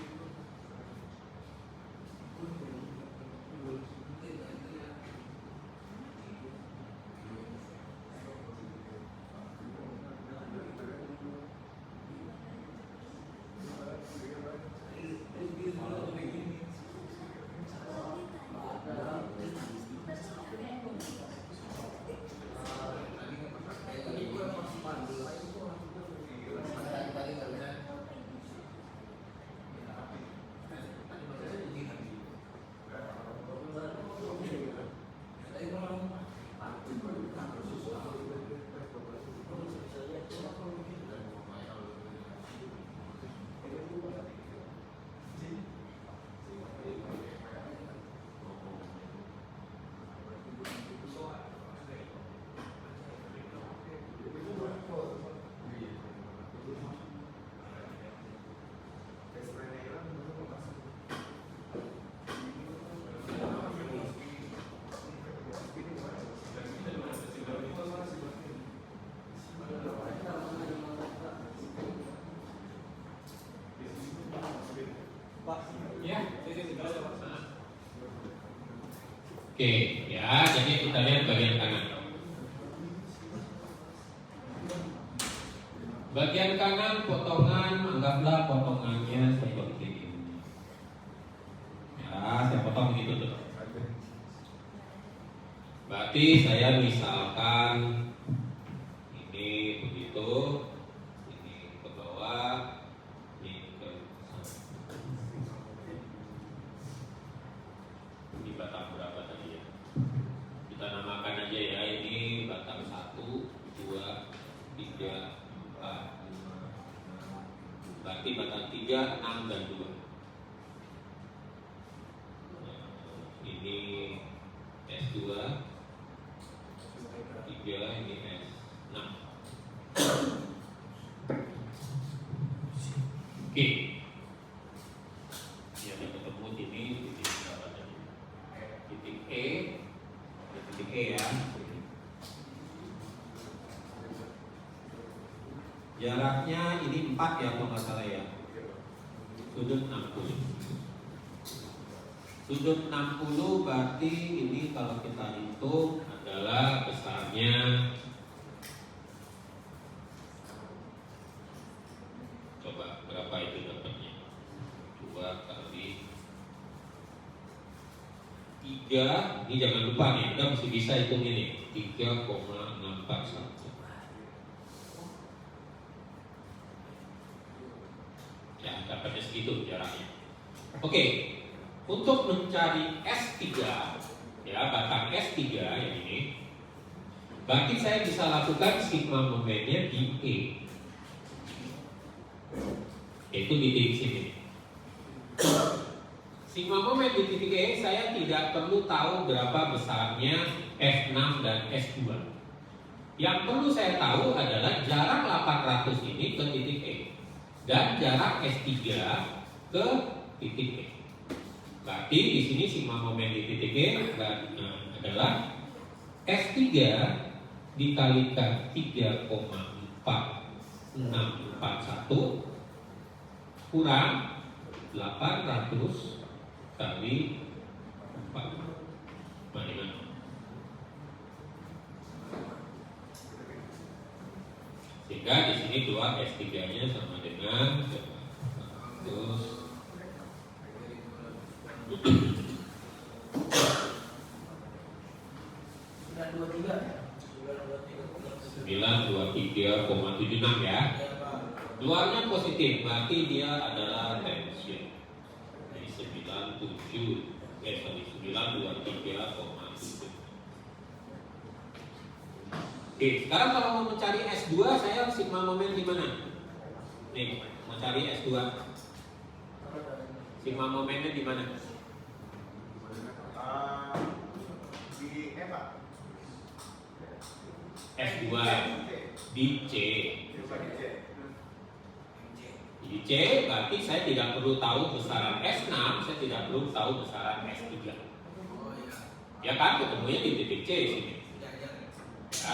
Oke, ya, jadi kita lihat bagian kanan. Bagian kanan potongan, anggaplah potongannya seperti ini. Ya, saya potong begitu tuh. Berarti saya misalkan ini begitu, ini ke bawah, ini ke ini batang berapa tadi ya? Kita namakan aja ya, ini batang 1, 2, 3, 4. Berarti batang 3, 6, dan 2. Ini S2, 3, ini S6. Oke. Ini ada ketemu sini titik berapa tadi? Titik E, titik E ya. Jaraknya ini 4 ya kalau nggak salah ya. Sudut 60. Sudut 60 berarti ini kalau kita hitung adalah besarnya coba berapa itu dapatnya? 2 kali 3, ini jangan lupa nih, kita mesti bisa hitung ini 3,641. Ya, dapatnya segitu jaraknya. Oke, untuk mencari S3, ya batang S3 yang ini, berarti saya bisa lakukan sigma momennya di E, yaitu di titik sini. Sigma momen di titik E saya tidak perlu tahu berapa besarnya S6 dan S2. Yang perlu saya tahu adalah jarak 800 ini ke titik E dan jarak S3 ke titik E. Berarti di sini sigma momen di titik E adalah S3 dikalikan 3,4641 kurang 800 kali 4. Mana? Sehingga di sini 2 S3-nya sama dengan 100 923,76 ya. Luarnya positif, berarti dia adalah tension. Jadi 923,7. Oke, sekarang kalau mau mencari S2 saya sigma momen di mana? Nih, mau cari S2. Sigma momennya di mana? Di E Pak. S2 di C. Di C berarti saya tidak perlu tahu besaran S6, saya tidak perlu tahu besaran S3. Ya kan, ketemunya di titik C sini. Ya.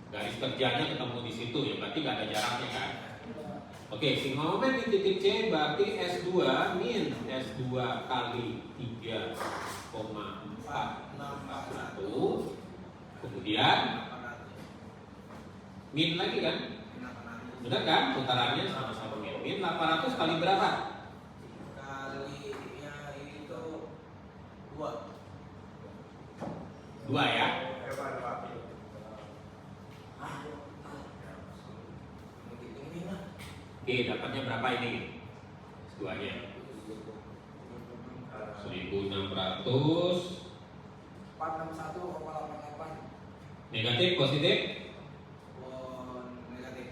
Garis kerjanya ketemu di situ ya, berarti nggak ada jaraknya kan. Oke, sigma momen di titik C berarti S2 min S2 kali 3,461. Kemudian min lagi kan? Benar kan? Putarannya sama-sama min. Min 800 kali berapa? Kalinya itu 2. 2 ya? Oke, dapatnya berapa ini? S2-nya 1600. 461,88. Negatif, positif? Negatif.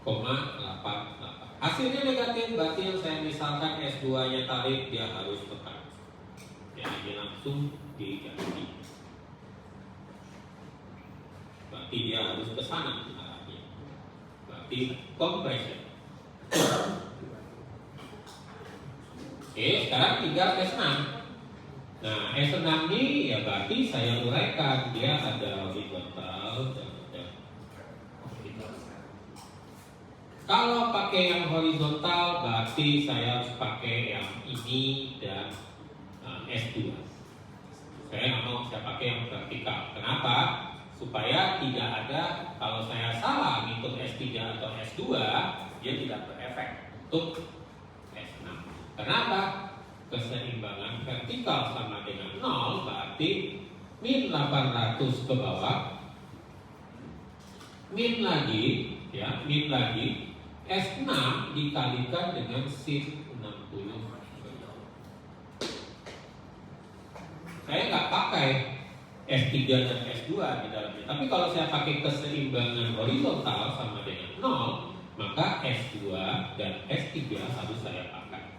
0,88. Hasilnya negatif, berarti yang saya misalkan S2-nya tarik, dia harus tekan. Jadi dia langsung diganti. Berarti dia harus ke sana arahnya. Berarti compression. Oke, sekarang tinggal S6. Nah, S6 ini ya berarti saya uraikan dia ada horizontal dan ada vertikal. Kalau pakai yang horizontal berarti saya harus pakai yang ini dan S2. Saya nggak mau saya pakai yang vertikal. Kenapa? Supaya tidak ada, kalau saya salah ngitung S3 atau S2, dia tidak berefek untuk S6. Kenapa? Keseimbangan vertikal sama dengan 0 berarti min 800 ke bawah, min lagi, ya, min lagi S6 dikalikan dengan sin 60. Saya nggak pakai S3 dan S2 di dalamnya. Tapi kalau saya pakai keseimbangan horizontal sama dengan 0, maka S2 dan S3 harus saya pakai.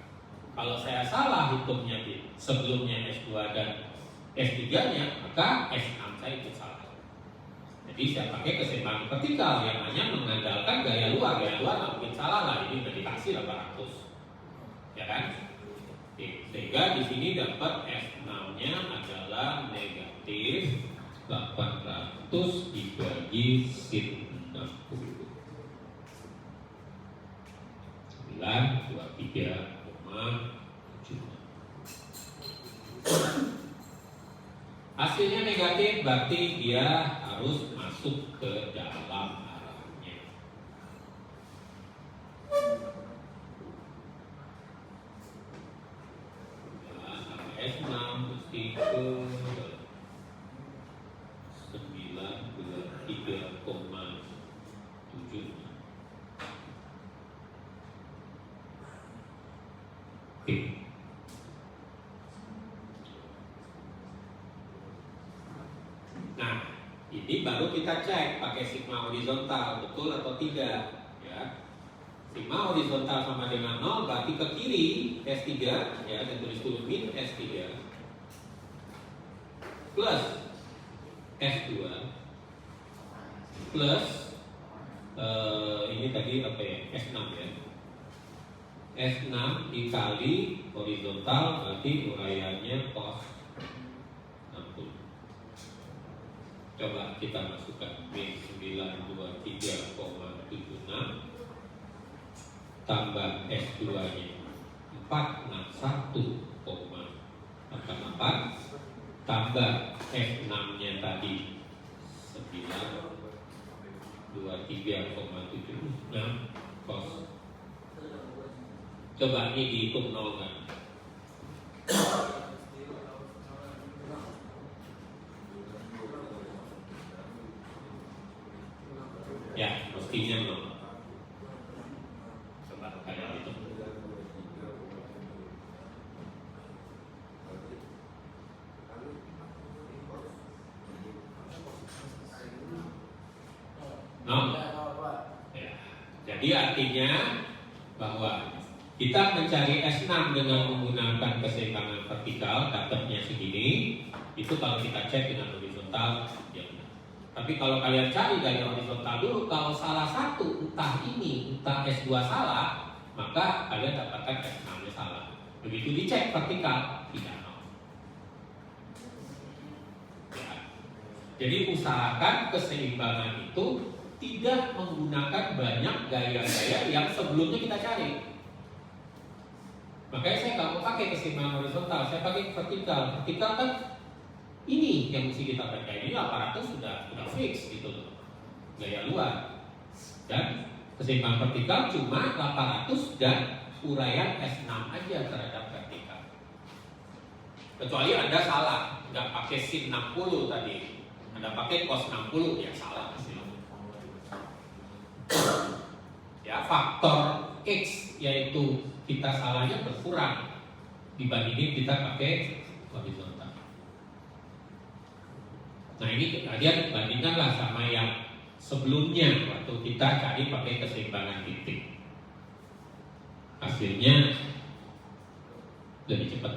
Kalau saya salah hitungnya di sebelumnya S2 dan S3-nya, maka S6 saya itu salah. Jadi saya pakai keseimbangan vertikal yang hanya mengandalkan gaya luar nggak mungkin salah lah, ini udah dikasih 800, ya kan? Sehingga di sini dapat S6-nya adalah negatif 800 dibagi sin 60. 923,7. Hasilnya negatif berarti dia harus masuk ke dalam arahnya. S6 mesti ke 923,7. Oke. Nah, ini baru kita cek pakai sigma horizontal betul atau tidak, ya. Sigma horizontal sama dengan 0 berarti ke kiri S3, ya, saya tulis dulu min S3 plus S2 plus ini tadi apa ya, S6 ya, S6 dikali horizontal berarti uraiannya cos 60. Coba kita masukkan min 923,76 tambah S2-nya 461,88 tambah S6-nya tadi 923,76 cos. Coba ini dihitung nol kan? Ya, mestinya nol. Coba kalian hitung. No? Ya. Jadi artinya bahwa kita mencari S6 dengan menggunakan keseimbangan vertikal, dapatnya segini. Itu kalau kita cek dengan horizontal, ya benar. Tapi kalau kalian cari dari horizontal dulu, kalau salah satu, entah ini, entah S2 salah, maka kalian dapatkan S6-nya salah. Begitu dicek vertikal, tidak nol. Ya. Jadi usahakan keseimbangan itu tidak menggunakan banyak gaya-gaya yang sebelumnya kita cari. Makanya saya nggak mau pakai keseimbangan horizontal, saya pakai vertikal. Vertikal kan ini yang mesti kita pakai. Ini 800 sudah fix gitu loh, gaya luar. Dan keseimbangan vertikal cuma 800 dan uraian S6 aja terhadap vertikal. Kecuali Anda salah, nggak pakai sin 60 tadi, Anda pakai cos 60, ya salah sih. Ya, faktor X yaitu kita salahnya berkurang dibandingin kita pakai horizontal. Nah ini kalian bandingkanlah sama yang sebelumnya waktu kita cari pakai keseimbangan titik. Hasilnya lebih cepat.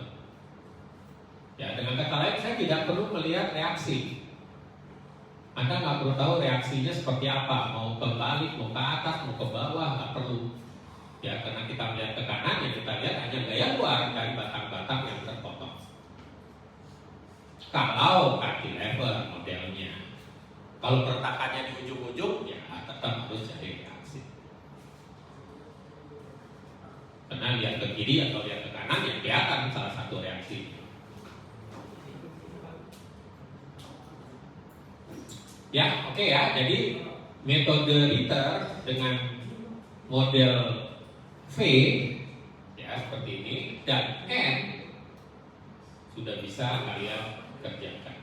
Ya, dengan kata lain saya tidak perlu melihat reaksi. Anda nggak perlu tahu reaksinya seperti apa, mau kebalik, mau ke atas, mau ke bawah, nggak perlu. Ya, karena kita melihat ke kanan, yang kita lihat hanya gaya luar dari batang-batang yang terpotong. Kalau cantilever modelnya, kalau pertakannya di ujung-ujung, ya tetap harus cari reaksi. misalnya lihat ke kiri atau lihat ke kanan, ya kelihatan salah satu reaksi. Ya, oke ya. Jadi metode Ritter dengan model V ya seperti ini dan N sudah bisa kalian kerjakan.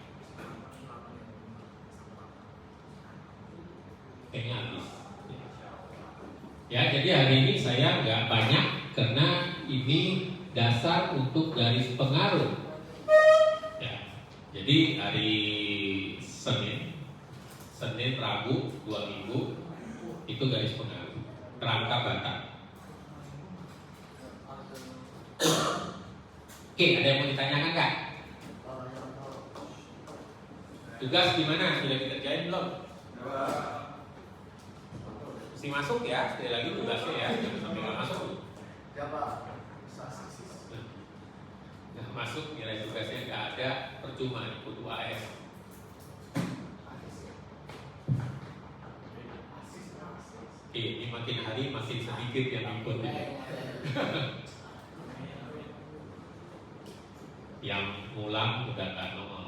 Kayaknya habis. Ya, jadi hari ini saya nggak banyak karena ini dasar untuk garis pengaruh. Ya, jadi hari Senin, Rabu, 2 minggu itu garis pengaruh kerangka batang. Oke, ada yang mau ditanyakan nggak? Tugas gimana? Sudah dikerjain belum? Mesti masuk ya, sekali lagi tugasnya ya, jangan sampai nggak masuk. Siapa? Nggak masuk, nilai tugasnya nggak ada, percuma ikut UAS. Oke, ini makin hari makin sedikit yang ikut ini. Yang ngulang udah nggak nongol.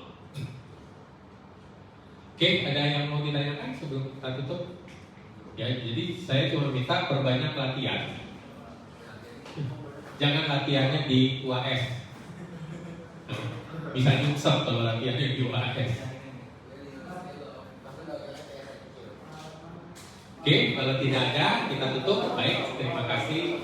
Oke, ada yang mau ditanyakan sebelum kita tutup? Ya, jadi saya cuma minta perbanyak latihan. Jangan latihannya di UAS. Bisa nyungsep kalau latihannya di UAS. Oke, kalau tidak ada kita tutup. Baik, terima kasih.